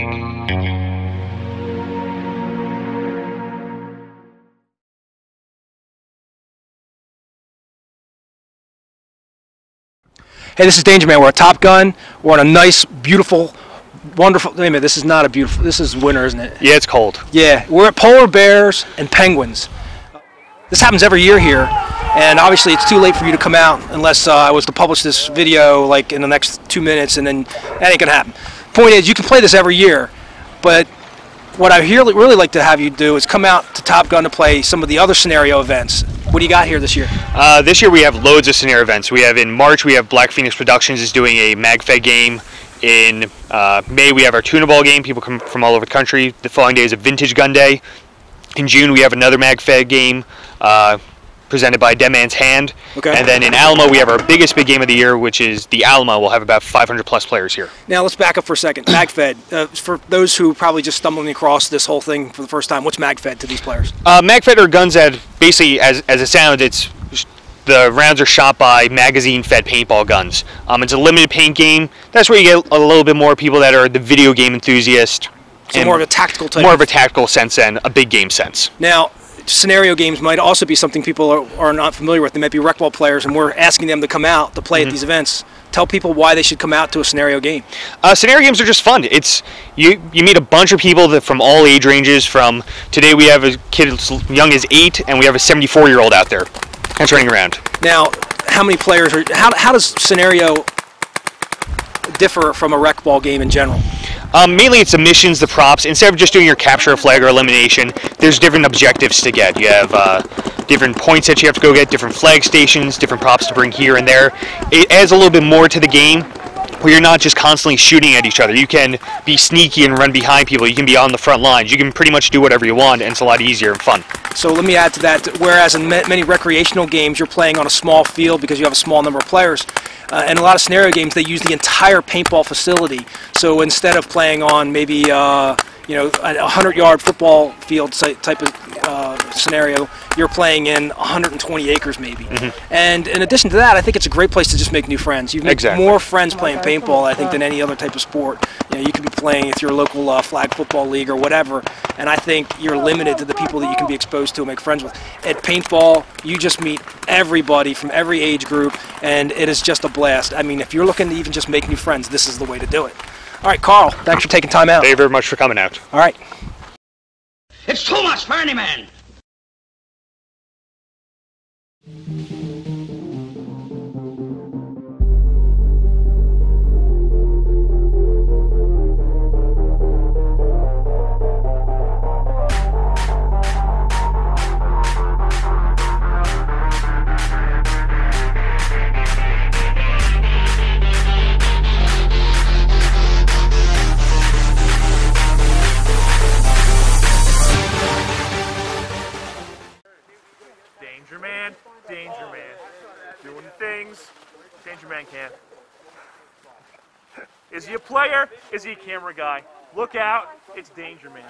Hey, this is DangerMan. We're at TopGun. We're on a nice, beautiful, wonderful. Wait a minute, this is not a beautiful. This is winter, isn't it? Yeah, it's cold. Yeah, we're at polar bears and penguins. This happens every year here, and obviously it's too late for you to come out unless I was to publish this video like in the next 2 minutes, and then that ain't gonna happen. Point is, you can play this every year, but what I really like to have you do is come out to TopGun to play some of the other scenario events. What do you got here this year? This year we have loads of scenario events. We have in March, we have Black Phoenix Productions is doing a MagFed game. In May, we have our Tunaball game. People come from all over the country. The following day is a Vintage Gun Day. In June, we have another MagFed game presented by Dead Man's Hand. Okay. And then in Alamo, we have our biggest big game of the year, which is the Alamo. We'll have about 500 plus players here. Now let's back up for a second. MagFed, for those who probably just stumbling across this whole thing for the first time, what's MagFed to these players? MagFed are guns that basically, as it sounds, the rounds are shot by magazine-fed paintball guns. It's a limited paint game. That's where you get a little bit more people that are the video game enthusiast. So more of a tactical type. More of a tactical sense than a big game sense. Now, scenario games might also be something people are not familiar with. They might be rec ball players, and we're asking them to come out to play at these events. Tell people why they should come out to a scenario game. Scenario games are just fun. It's you meet a bunch of people from all age ranges. From today, we have a kid as young as 8, and we have a 74-year-old out there that's running around. Now, how many players are? How does scenario differ from a rec ball game in general? Mainly it's the missions, the props. Instead of just doing your capture, flag, or elimination, there's different objectives to get. You have different points that you have to go get, different flag stations, different props to bring here and there. It adds a little bit more to the game where you're not just constantly shooting at each other. You can be sneaky and run behind people. You can be on the front lines. You can pretty much do whatever you want, and it's a lot easier and fun. So let me add to that, whereas in many recreational games you're playing on a small field because you have a small number of players, and a lot of scenario games they use the entire paintball facility. So instead of playing on maybe a 100-yard football field type of scenario, you're playing in 120 acres maybe. And in addition to that, I think it's a great place to just make new friends. You make more friends playing paintball, I think, than any other type of sport. You could be playing with your local flag football league or whatever, and I think you're limited to the people that you can be exposed to and make friends with. At paintball, you just meet everybody from every age group, and it is just a blast. I mean, if you're looking to even just make new friends, this is the way to do it. All right, Carl, thanks for taking time out. Thank you very much for coming out. All right. It's too much for any man. DangerMan, doing the things DangerMan can. Is he a player? Is he a camera guy? Look out, it's DangerMan.